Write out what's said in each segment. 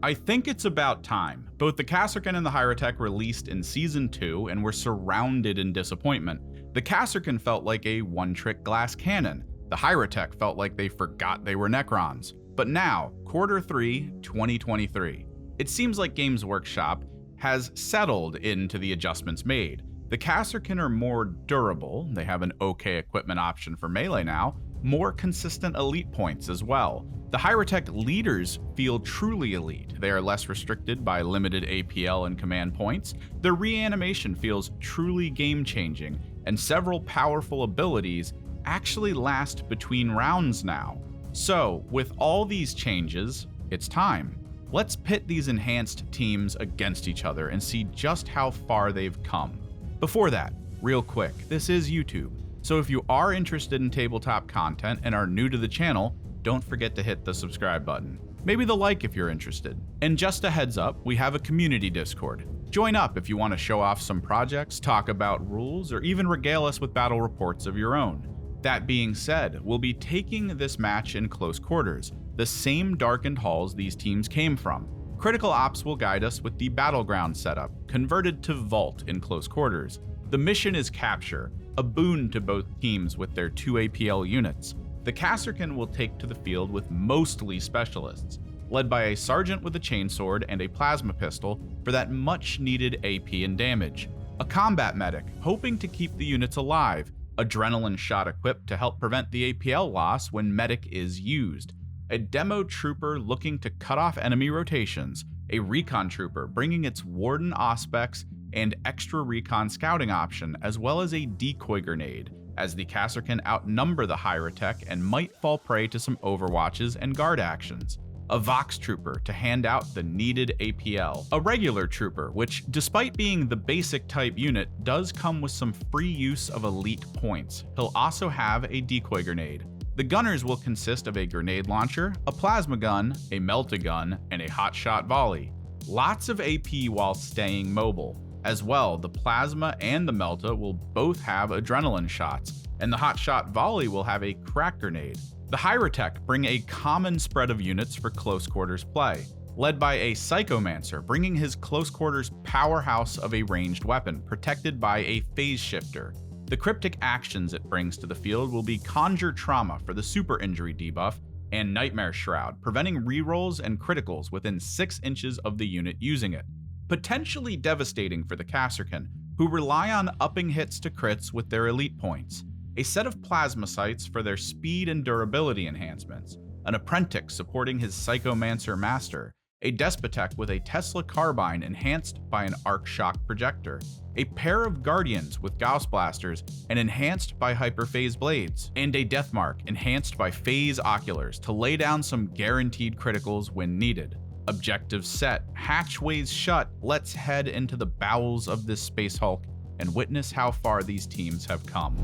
I think it's about time. Both the Kasrkin and the Hierotek released in Season 2 and were surrounded in disappointment. The Kasrkin felt like a one-trick glass cannon. The Hierotek felt like they forgot they were Necrons. But now, Q3 2023, it seems like Games Workshop has settled into the adjustments made. The Kasrkin are more durable, they have an okay equipment option for melee now, more consistent elite points as well. The Hierotek leaders feel truly elite. They are less restricted by limited APL and command points. Their reanimation feels truly game-changing, and several powerful abilities actually last between rounds now. So, with all these changes, it's time. Let's pit these enhanced teams against each other and see just how far they've come. Before that, real quick, this is YouTube, so if you are interested in tabletop content and are new to the channel, don't forget to hit the subscribe button. Maybe the like if you're interested. And just a heads up, we have a community Discord. Join up if you want to show off some projects, talk about rules, or even regale us with battle reports of your own. That being said, we'll be taking this match in close quarters, the same darkened halls these teams came from. Critical Ops will guide us with the battleground setup, converted to Vault in close quarters. The mission is Capture, a boon to both teams with their 2 APL units. The Kasrkin will take to the field with mostly specialists, led by a sergeant with a chainsword and a plasma pistol for that much needed AP and damage. A combat medic, hoping to keep the units alive, adrenaline shot equipped to help prevent the APL loss when medic is used. A demo trooper looking to cut off enemy rotations, a recon trooper bringing its warden auspex and extra recon scouting option, as well as a decoy grenade, as the Kasrkin outnumber the Hierotek and might fall prey to some overwatches and guard actions. A Vox trooper to hand out the needed APL. A regular trooper, which, despite being the basic type unit, does come with some free use of elite points. He'll also have a decoy grenade. The gunners will consist of a grenade launcher, a plasma gun, a melta-gun, and a hotshot volley. Lots of AP while staying mobile. As well, the plasma and the melta will both have adrenaline shots, and the hotshot volley will have a crack grenade. The Hierotek bring a common spread of units for close quarters play, led by a Psychomancer bringing his close quarters powerhouse of a ranged weapon protected by a phase shifter. The cryptic actions it brings to the field will be Conjure Trauma for the super injury debuff and Nightmare Shroud, preventing rerolls and criticals within 6 inches of the unit using it. Potentially devastating for the Kasrkin, who rely on upping hits to crits with their elite points. A set of plasma sights for their speed and durability enhancements. An Apprentice supporting his Psychomancer master. A Despotek with a Tesla carbine enhanced by an arc shock projector. A pair of Guardians with Gauss blasters and enhanced by hyperphase blades. And a Deathmark enhanced by phase oculars to lay down some guaranteed criticals when needed. Objectives set, hatchways shut, let's head into the bowels of this Space Hulk and witness how far these teams have come.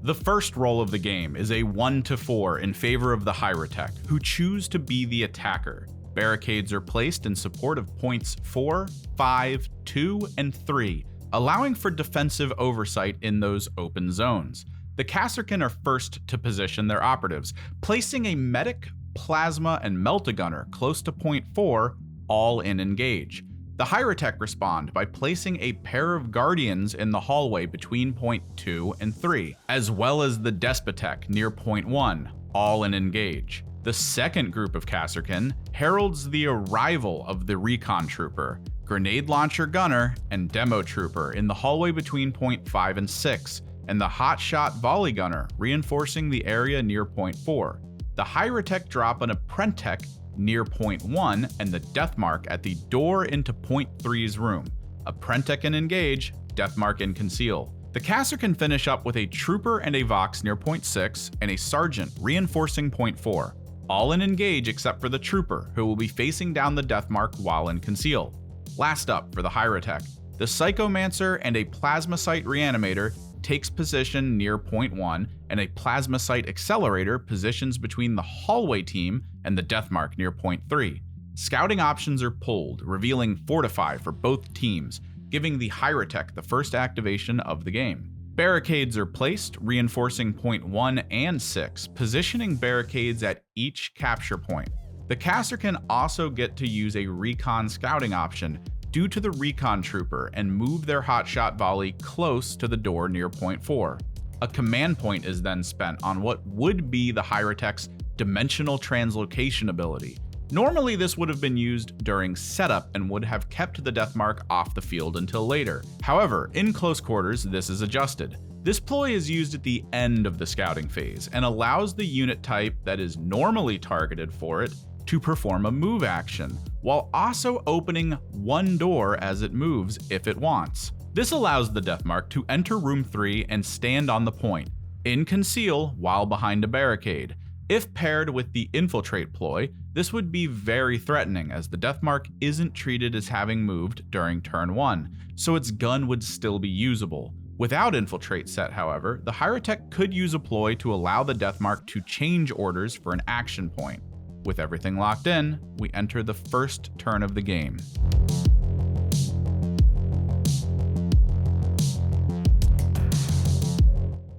The first roll of the game is a 1-4 in favor of the Hierotek, who choose to be the attacker. Barricades are placed in support of points 4, 5, 2, and 3, allowing for defensive oversight in those open zones. The Kasrkin are first to position their operatives, placing a medic, plasma, and melta-gunner close to point 4, all in engage. The Hierotek respond by placing a pair of Guardians in the hallway between point 2 and 3, as well as the Despotek near point 1, all in engage. The second group of Kasrkin heralds the arrival of the Recon Trooper, Grenade Launcher Gunner, and Demo Trooper in the hallway between point 5 and 6, and the Hotshot Volley Gunner reinforcing the area near point 4. The Hierotek drop an Apprentice near point 1 and the Deathmark at the door into point 3's room. Apprentice and engage, Deathmark and conceal. The Kasrkin finish up with a Trooper and a Vox near point 6 and a Sergeant reinforcing point 4. All in engage except for the Trooper, who will be facing down the Deathmark while in conceal. Last up for the Hierotek, the Psychomancer and a Plasmacyte Reanimator takes position near point 1, and a Plasmacyte Accelerator positions between the hallway team and the Deathmark near point 3. Scouting options are pulled, revealing Fortify for both teams, giving the Hierotek the first activation of the game. Barricades are placed, reinforcing point 1 and 6, positioning barricades at each capture point. The Kasrkin also get to use a recon scouting option due to the recon trooper and move their hotshot volley close to the door near point 4. A command point is then spent on what would be the Hierotek's dimensional translocation ability. Normally this would have been used during setup and would have kept the Deathmark off the field until later. However, in close quarters this is adjusted. This ploy is used at the end of the scouting phase and allows the unit type that is normally targeted for it to perform a move action, while also opening one door as it moves if it wants. This allows the Deathmark to enter room 3 and stand on the point, in conceal while behind a barricade. If paired with the infiltrate ploy, this would be very threatening as the Deathmark isn't treated as having moved during turn 1, so its gun would still be usable. Without infiltrate set, however, the Hierotek could use a ploy to allow the Deathmark to change orders for an action point. With everything locked in, we enter the first turn of the game.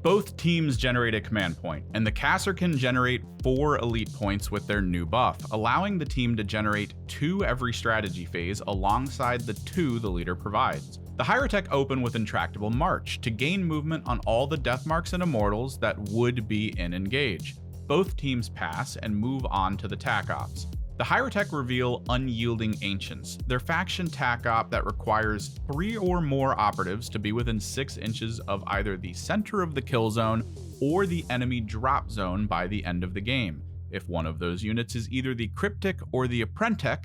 Both teams generate a command point, and the Kasrkin generate 4 elite points with their new buff, allowing the team to generate 2 every strategy phase alongside the 2 the leader provides. The Hierotek open with Intractable March to gain movement on all the Deathmarks and Immortals that would be in engage. Both teams pass and move on to the TAC Ops. The Hierotek reveal Unyielding Ancients, their faction TAC Op that requires 3 or more operatives to be within 6 inches of either the center of the kill zone or the enemy drop zone by the end of the game. If one of those units is either the Cryptic or the Apprentice,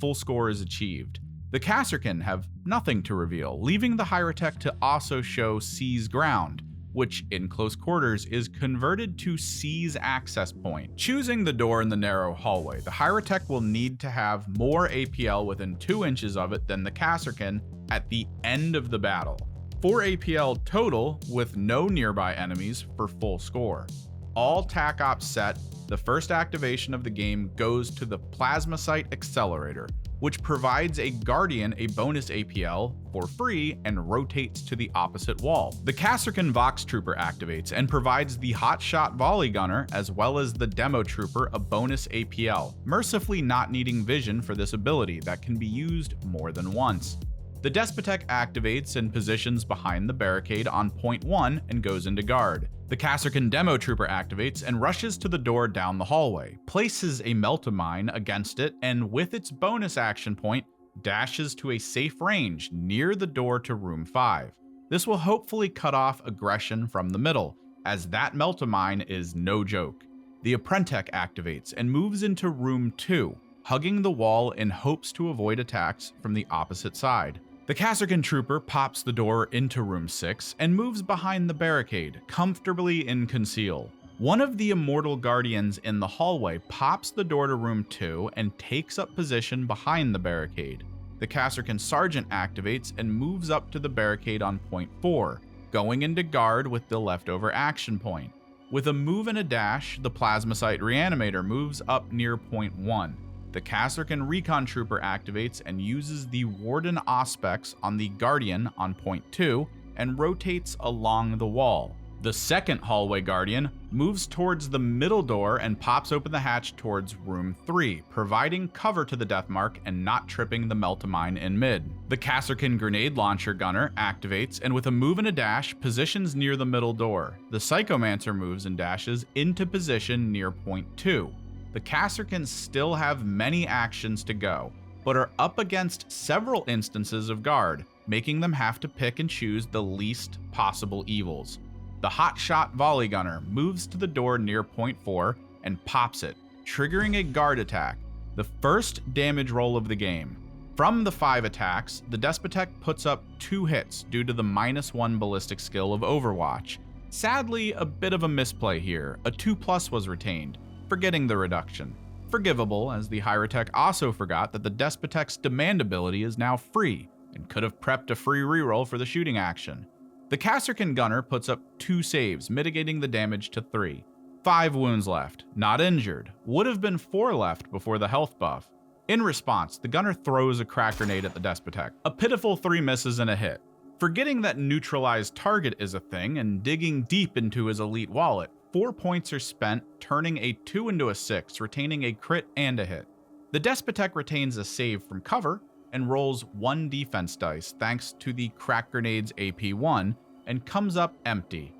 full score is achieved. The Kasrkin have nothing to reveal, leaving the Hierotek to also show Seize Ground, which in close quarters is converted to Seize Access Point. Choosing the door in the narrow hallway, the Hierotek will need to have more APL within 2 inches of it than the Kasrkin at the end of the battle. 4 APL total with no nearby enemies for full score. All TAC Ops set, the first activation of the game goes to the Plasmacyte Accelerator, which provides a Guardian a bonus APL for free and rotates to the opposite wall. The Kasrkin Vox Trooper activates and provides the Hotshot Volley Gunner as well as the Demo Trooper a bonus APL, mercifully not needing vision for this ability that can be used more than once. The Despotek activates and positions behind the barricade on point 1 and goes into guard. The Kasrkin Demo Trooper activates and rushes to the door down the hallway, places a Meltamine against it, and with its bonus action point, dashes to a safe range near the door to room 5. This will hopefully cut off aggression from the middle, as that Meltamine is no joke. The Apprentice activates and moves into room 2, hugging the wall in hopes to avoid attacks from the opposite side. The Kasrkin Trooper pops the door into room 6 and moves behind the barricade, comfortably in conceal. One of the Immortal Guardians in the hallway pops the door to room 2 and takes up position behind the barricade. The Kasrkin Sergeant activates and moves up to the barricade on point 4, going into guard with the leftover action point. With a move and a dash, the Plasmacyte Reanimator moves up near point 1. The Kasrkin Recon Trooper activates and uses the Warden Auspex on the Guardian on point 2 and rotates along the wall. The second hallway Guardian moves towards the middle door and pops open the hatch towards room 3, providing cover to the Deathmark and not tripping the Meltamine in mid. The Kasrkin Grenade Launcher Gunner activates and with a move and a dash positions near the middle door. The Psychomancer moves and dashes into position near point 2. The Kasrkins still have many actions to go, but are up against several instances of guard, making them have to pick and choose the least possible evils. The Hotshot Volley Gunner moves to the door near point 4 and pops it, triggering a guard attack, the first damage roll of the game. From the 5 attacks, the Despotek puts up 2 hits due to the -1 ballistic skill of Overwatch. Sadly, a bit of a misplay here, a 2+ was retained, forgetting the reduction. Forgivable, as the Hierotek also forgot that the Despotek's Demand ability is now free, and could have prepped a free reroll for the shooting action. The Kasrkin Gunner puts up 2 saves, mitigating the damage to 3. 5 wounds left, not injured, would have been 4 left before the health buff. In response, the Gunner throws a crack grenade at the Despotek. A pitiful 3 misses and a hit. Forgetting that neutralized target is a thing and digging deep into his elite wallet, 4 points are spent, turning a 2 into a 6, retaining a crit and a hit. The Despotek retains a save from cover and rolls 1 defense dice thanks to the Crack Grenade's AP1 and comes up empty.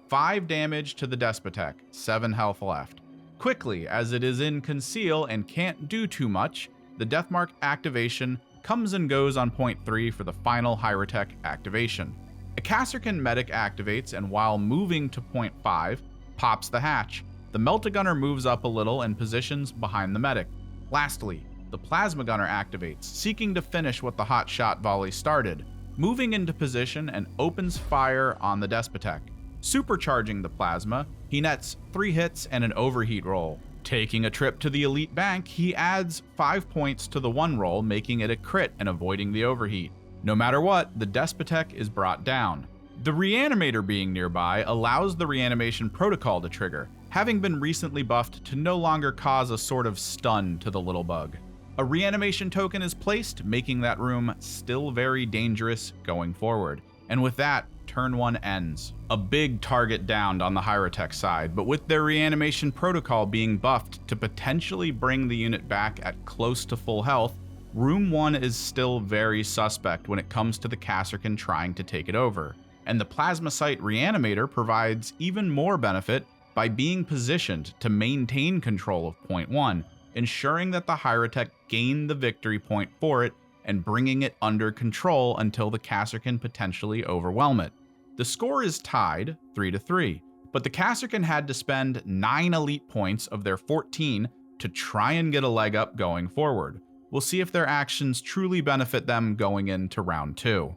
5 damage to the Despotek, 7 health left. Quickly, as it is in Conceal and can't do too much, the Deathmark activation comes and goes on point 3 for the final Hierotek activation. A Kasrkin medic activates and while moving to point 5, pops the hatch. The Melt-A-Gunner moves up a little and positions behind the medic. Lastly, the Plasma Gunner activates, seeking to finish what the hot shot volley started, moving into position and opens fire on the Despotek. Supercharging the plasma, he nets 3 hits and an overheat roll. Taking a trip to the elite bank, he adds 5 points to the 1 roll, making it a crit and avoiding the overheat. No matter what, the Despotek is brought down. The Reanimator being nearby allows the reanimation protocol to trigger, having been recently buffed to no longer cause a sort of stun to the little bug. A reanimation token is placed, making that room still very dangerous going forward. And with that, turn 1 ends. A big target downed on the Hierotek side, but with their reanimation protocol being buffed to potentially bring the unit back at close to full health, Room 1 is still very suspect when it comes to the Kasrkin trying to take it over. And the Plasmacyte Reanimator provides even more benefit by being positioned to maintain control of point 1, ensuring that the Hierotek gain the victory point for it and bringing it under control until the Kasrkin potentially overwhelm it. The score is tied 3-3, but the Kasrkin had to spend 9 elite points of their 14 to try and get a leg up going forward. We'll see if their actions truly benefit them going into round 2.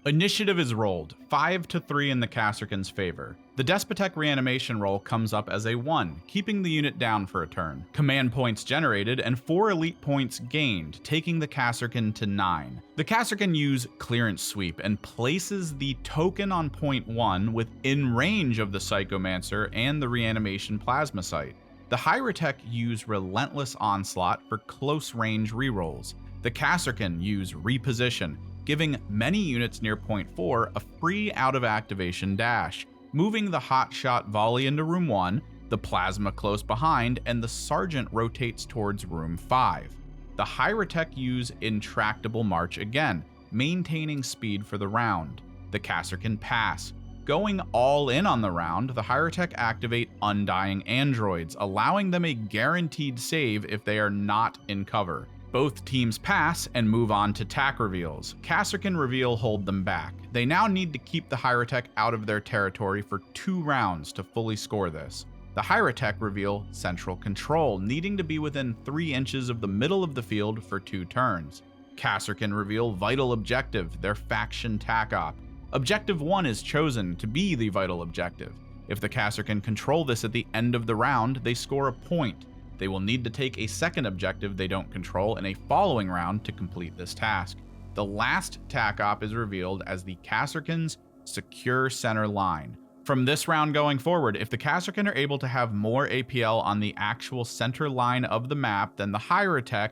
Initiative is rolled, 5-3 in the Kasrkin's favor. The Despotek reanimation roll comes up as a 1, keeping the unit down for a turn. Command points generated and 4 elite points gained, taking the Kasrkin to 9. The Kasrkin use Clearance Sweep and places the token on point 1 within range of the Psychomancer and the reanimation Plasmacyte. The Hierotek use Relentless Onslaught for close range rerolls. The Kasrkin use Reposition, giving many units near point 4 a free out of activation dash, moving the hot shot volley into room 1, the plasma close behind, and the sergeant rotates towards room 5. The Hierotek use Intractable March again, maintaining speed for the round. The Kasrkin pass. Going all in on the round, the Hierotek activate Undying Androids, allowing them a guaranteed save if they are not in cover. Both teams pass and move on to tack reveals. Kasrkin reveal hold them back. They now need to keep the Hierotek out of their territory for 2 rounds to fully score this. The Hierotek reveal Central Control, needing to be within 3 inches of the middle of the field for 2 turns. Kasrkin reveal Vital Objective, their faction tack op. Objective 1 is chosen to be the vital objective. If the Kasrkin control this at the end of the round, they score a point. They will need to take a second objective they don't control in a following round to complete this task. The last tack op is revealed as the Kasrkin's Secure Center Line. From this round going forward, if the Kasrkin are able to have more APL on the actual center line of the map than the Hierotek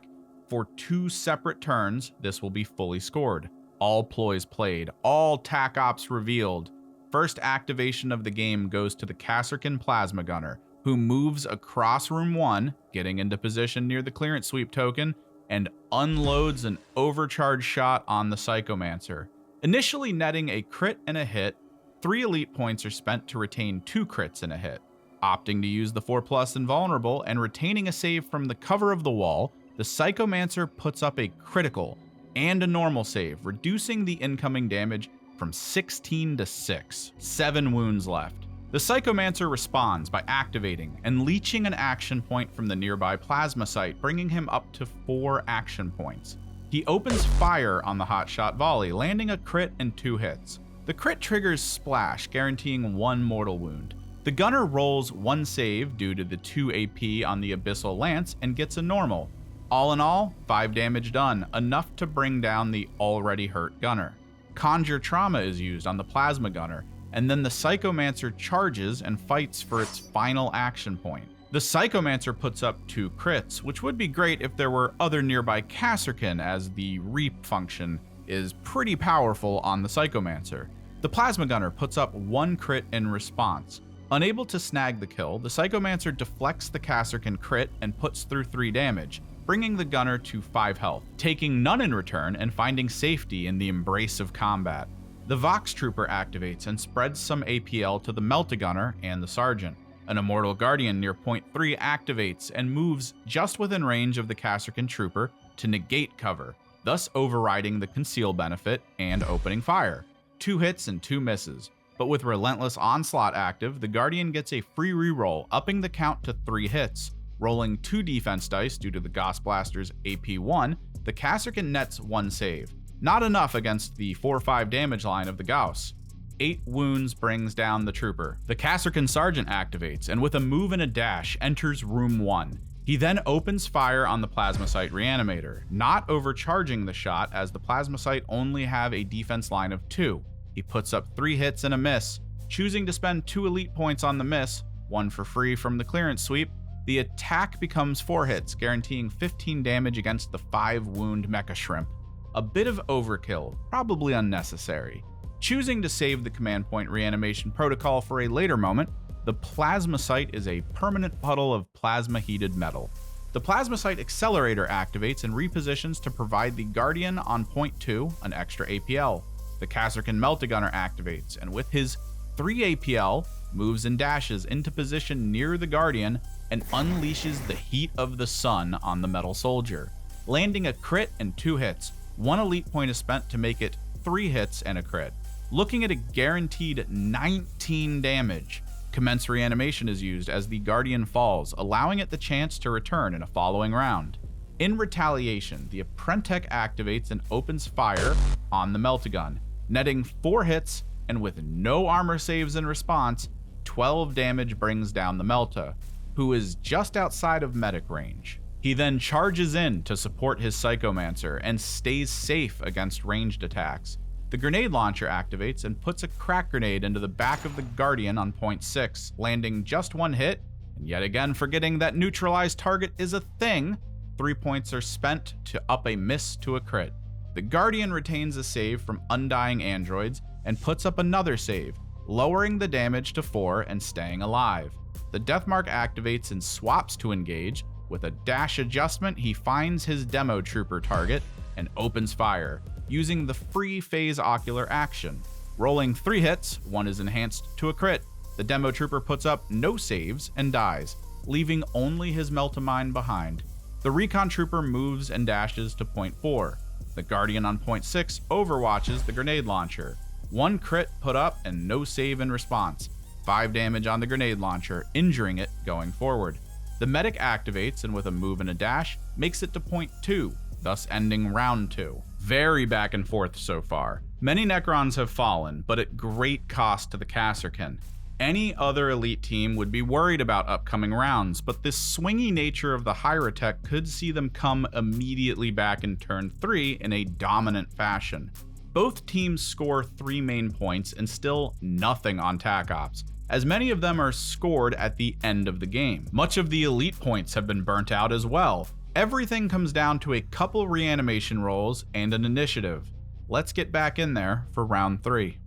for 2 separate turns, this will be fully scored. All ploys played, all tack ops revealed. First activation of the game goes to the Kasrkin Plasma Gunner, who moves across room 1, getting into position near the clearance sweep token, and unloads an overcharge shot on the Psychomancer. Initially netting a crit and a hit, 3 elite points are spent to retain 2 crits and a hit. Opting to use the 4+ invulnerable and retaining a save from the cover of the wall, the Psychomancer puts up a critical and a normal save, reducing the incoming damage from 16 to 6. 7 wounds left. The Psychomancer responds by activating and leeching an action point from the nearby Plasmacyte, bringing him up to 4 action points. He opens fire on the hotshot volley, landing a crit and 2 hits. The crit triggers Splash, guaranteeing 1 mortal wound. The gunner rolls 1 save due to the 2 AP on the Abyssal Lance and gets a normal. All in all, 5 damage done, enough to bring down the already hurt gunner. Conjure Trauma is used on the Plasma Gunner, and then the Psychomancer charges and fights for its final action point. The Psychomancer puts up 2 crits, which would be great if there were other nearby Kasrkin, as the reap function is pretty powerful on the Psychomancer. The Plasma Gunner puts up 1 crit in response. Unable to snag the kill, the Psychomancer deflects the Kasrkin crit and puts through 3 damage, bringing the Gunner to 5 health, taking none in return and finding safety in the embrace of combat. The Vox Trooper activates and spreads some APL to the Melta-Gunner and the Sergeant. An Immortal Guardian near point 3 activates and moves just within range of the Kasrkin Trooper to negate cover, thus overriding the Conceal benefit and opening fire. 2 hits and 2 misses. But with Relentless Onslaught active, the Guardian gets a free reroll, upping the count to 3 hits. Rolling 2 defense dice due to the Gauss Blaster's AP1, the Kasrkin nets 1 save. Not enough against the 4-5 damage line of the Gauss. 8 wounds brings down the Trooper. The Kasrkin Sergeant activates, and with a move and a dash, enters Room 1. He then opens fire on the Plasmacyte Reanimator, not overcharging the shot as the Plasmacyte only have a defense line of 2. He puts up 3 hits and a miss, choosing to spend 2 elite points on the miss, 1 for free from the clearance sweep. The attack becomes 4 hits, guaranteeing 15 damage against the 5 wound Mecha Shrimp. A bit of overkill, probably unnecessary. Choosing to save the command point reanimation protocol for a later moment, the Plasmacyte is a permanent puddle of plasma-heated metal. The Plasmacyte Accelerator activates and repositions to provide the Guardian on point 2 an extra APL. The Kasrkin Melta-Gunner activates, and with his 3 APL, moves and dashes into position near the Guardian and unleashes the heat of the sun on the Metal Soldier. Landing a crit and 2 hits, 1 elite point is spent to make it 3 hits and a crit. Looking at a guaranteed 19 damage, Commence Reanimation is used as the Guardian falls, allowing it the chance to return in a following round. In retaliation, the Apprentech activates and opens fire on the Melta-Gun, netting 4 hits, and with no armor saves in response, 12 damage brings down the Melta, who is just outside of medic range. He then charges in to support his Psychomancer and stays safe against ranged attacks. The Grenade Launcher activates and puts a crack grenade into the back of the Guardian on point 6, landing just 1 hit, and yet again forgetting that neutralized target is a thing. 3 points are spent to up a miss to a crit. The Guardian retains a save from Undying Androids and puts up another save, lowering the damage to 4 and staying alive. The Deathmark activates and swaps to engage. With a dash adjustment, he finds his Demo Trooper target and opens fire, using the free Phase Ocular action. Rolling 3 hits, 1 is enhanced to a crit. The Demo Trooper puts up no saves and dies, leaving only his Meltamine behind. The Recon Trooper moves and dashes to point 4. The Guardian on point 6 overwatches the Grenade Launcher. 1 crit put up and no save in response. 5 damage on the Grenade Launcher, injuring it going forward. The Medic activates and with a move and a dash, makes it to point 2, thus ending round 2. Very back and forth so far. Many Necrons have fallen, but at great cost to the Kasrkin. Any other elite team would be worried about upcoming rounds, but this swingy nature of the Hierotek could see them come immediately back in turn 3 in a dominant fashion. Both teams score 3 main points and still nothing on TAC Ops, as many of them are scored at the end of the game. Much of the elite points have been burnt out as well. Everything comes down to a couple reanimation rolls and an initiative. Let's get back in there for round 3.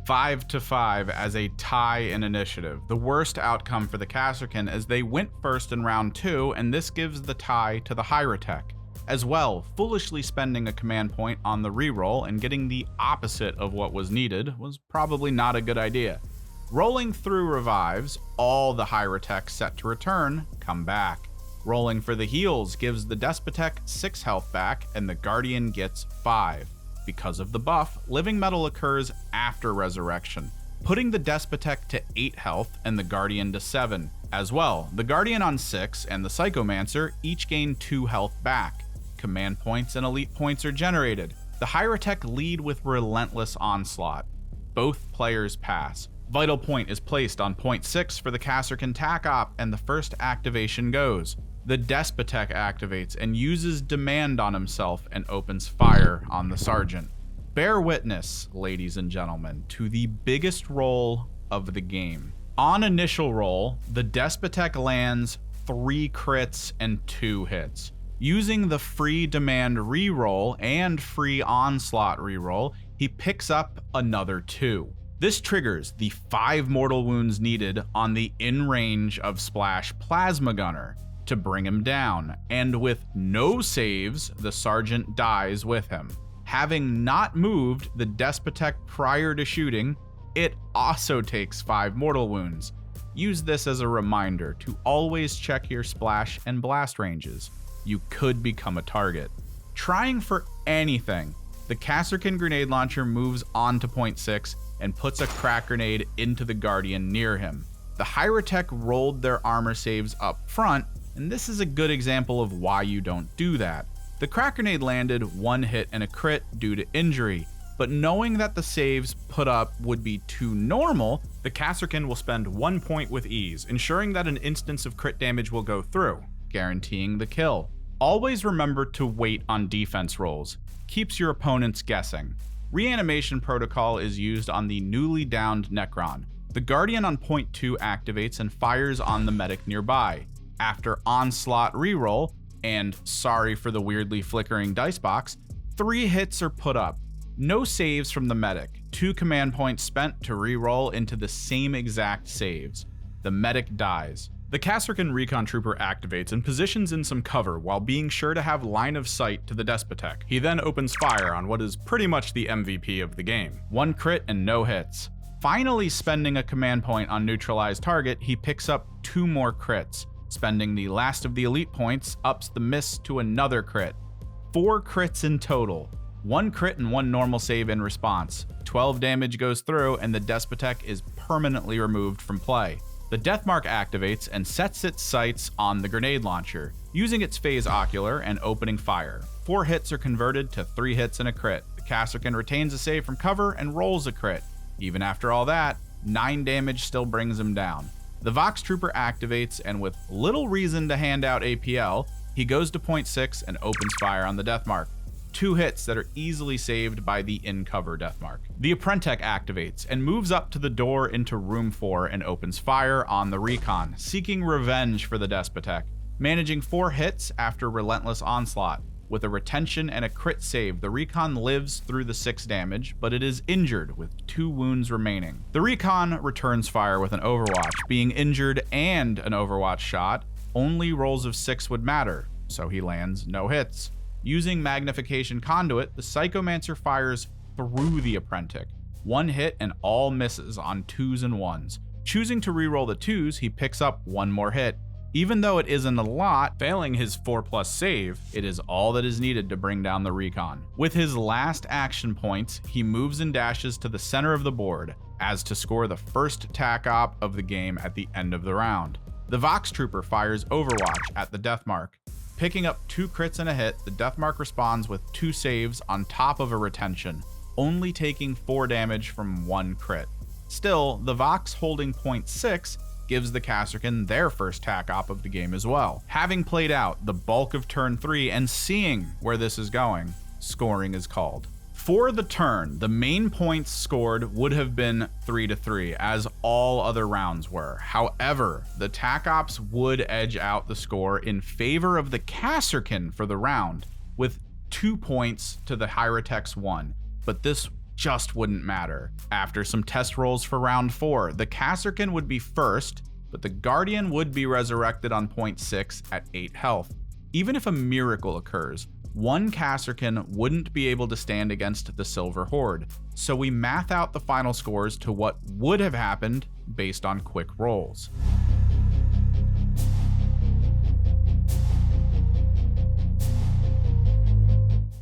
Five to 5 as a tie in initiative. The worst outcome for the Kasrkin as they went first in round 2, and this gives the tie to the Hierotek. As well, foolishly spending a command point on the reroll and getting the opposite of what was needed was probably not a good idea. Rolling through revives, all the Hierotek set to return come back. Rolling for the heals gives the Despotek 6 health back and the Guardian gets 5. Because of the buff, Living Metal occurs after Resurrection, putting the Despotek to 8 health and the Guardian to 7. As well, the Guardian on 6 and the Psychomancer each gain 2 health back. Command points and elite points are generated. The Hierotek lead with Relentless Onslaught. Both players pass. Vital Point is placed on point 6 for the Kasrkin TAC Op, and the first activation goes. The Despotek activates and uses Demand on himself and opens fire on the Sergeant. Bear witness, ladies and gentlemen, to the biggest roll of the game. On initial roll, the Despotek lands 3 crits and 2 hits. Using the free demand reroll and free onslaught reroll, he picks up another 2. This triggers the 5 mortal wounds needed on the in-range of Splash Plasma Gunner to bring him down, and with no saves, the Sergeant dies with him. Having not moved the Despotek prior to shooting, it also takes 5 mortal wounds. Use this as a reminder to always check your splash and blast ranges. You could become a target. Trying for anything, the Kasrkin grenade launcher moves on to point 6 and puts a crack grenade into the Guardian near him. The Hierotek rolled their armor saves up front, and this is a good example of why you don't do that. The crack grenade landed 1 hit and a crit due to injury, but knowing that the saves put up would be too normal, the Kasrkin will spend 1 point with ease, ensuring that an instance of crit damage will go through, guaranteeing the kill. Always remember to wait on defense rolls. Keeps your opponents guessing. Reanimation protocol is used on the newly downed Necron. The Guardian on point 2 activates and fires on the medic nearby. After onslaught reroll, and sorry for the weirdly flickering dice box, 3 hits are put up. No saves from the medic. 2 command points spent to reroll into the same exact saves. The medic dies. The Kasrkin Recon Trooper activates and positions in some cover while being sure to have line of sight to the Despotek. He then opens fire on what is pretty much the MVP of the game. 1 crit and no hits. Finally spending a command point on neutralized target, he picks up 2 more crits. Spending the last of the elite points ups the miss to another crit. 4 crits in total. 1 crit and 1 normal save in response. 12 damage goes through and the Despotek is permanently removed from play. The Deathmark activates and sets its sights on the grenade launcher, using its phase ocular and opening fire. 4 hits are converted to 3 hits and a crit. The Kasrkin retains a save from cover and rolls a crit. Even after all that, 9 damage still brings him down. The Vox Trooper activates, and with little reason to hand out APL, he goes to point 6 and opens fire on the Deathmark. 2 hits that are easily saved by the in-cover Deathmark. The Hierotek activates and moves up to the door into room 4 and opens fire on the Recon, seeking revenge for the Despotek, managing 4 hits after relentless onslaught. With a retention and a crit save, the Recon lives through the 6 damage, but it is injured with 2 wounds remaining. The Recon returns fire with an Overwatch. Being injured and an Overwatch shot, only rolls of 6 would matter, so he lands no hits. Using Magnification Conduit, the Psychomancer fires through the Hierotek. 1 hit and all misses on 2s and 1s. Choosing to reroll the 2s, he picks up 1 more hit. Even though it isn't a lot, failing his 4+ save, it is all that is needed to bring down the Recon. With his last action points, he moves and dashes to the center of the board, as to score the first tac op of the game at the end of the round. The Vox Trooper fires Overwatch at the Deathmark. Picking up 2 crits and a hit, the Deathmark responds with 2 saves on top of a retention, only taking 4 damage from 1 crit. Still, the Vox holding point 6 gives the Kasrkin their first tac op of the game as well. Having played out the bulk of turn 3 and seeing where this is going, scoring is called. For the turn, the main points scored would have been 3-3, as all other rounds were. However, the tac ops would edge out the score in favor of the Kasrkin for the round, with 2 points to the Hierotek's 1, but this just wouldn't matter. After some test rolls for round 4, the Kasrkin would be first, but the Guardian would be resurrected on point 6 at 8 health. Even if a miracle occurs, 1 Kasrkin wouldn't be able to stand against the Silver Horde, so we math out the final scores to what would have happened based on quick rolls.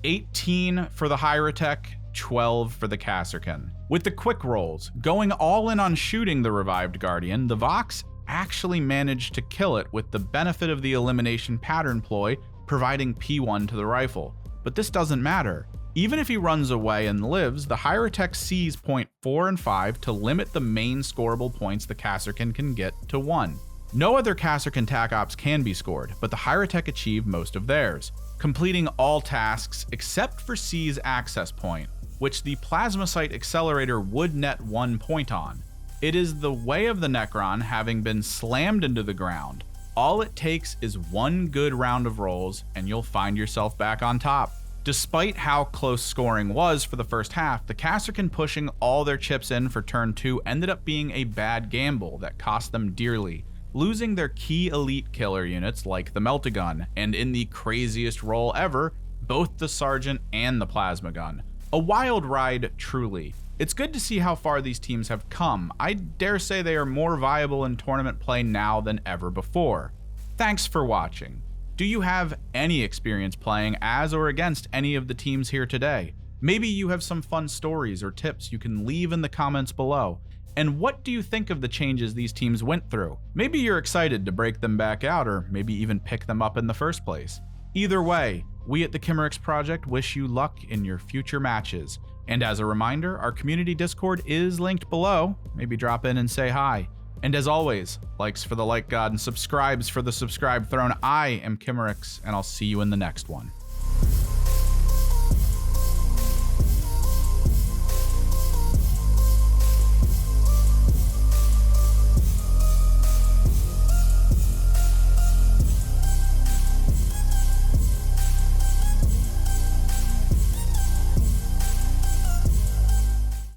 18 for the Hierotek, 12 for the Kasrkin. With the quick rolls, going all in on shooting the revived Guardian, the Vox actually managed to kill it with the benefit of the elimination pattern ploy providing P1 to the rifle. But this doesn't matter. Even if he runs away and lives, the Hierotek sees point 4 and 5 to limit the main scoreable points the Kasrkin can get to 1. No other Kasrkin tac ops can be scored, but the Hierotek achieve most of theirs, completing all tasks except for C's access point. which the Plasmacyte Accelerator would net 1 point on. It is the way of the Necron having been slammed into the ground. All it takes is one good round of rolls, and you'll find yourself back on top. Despite how close scoring was for the first half, the Kasrkin pushing all their chips in for turn 2 ended up being a bad gamble that cost them dearly, losing their key elite killer units like the Meltagun, and in the craziest roll ever, both the Sergeant and the Plasma Gun. A wild ride, truly. It's good to see how far these teams have come. I dare say they are more viable in tournament play now than ever before. Thanks for watching. Do you have any experience playing as or against any of the teams here today? Maybe you have some fun stories or tips you can leave in the comments below. And what do you think of the changes these teams went through? Maybe you're excited to break them back out, or maybe even pick them up in the first place. Either way, we at the Chimerix Project wish you luck in your future matches. And as a reminder, our community Discord is linked below. Maybe drop in and say hi. And as always, likes for the like god and subscribes for the subscribe throne. I am Chimerix, and I'll see you in the next one.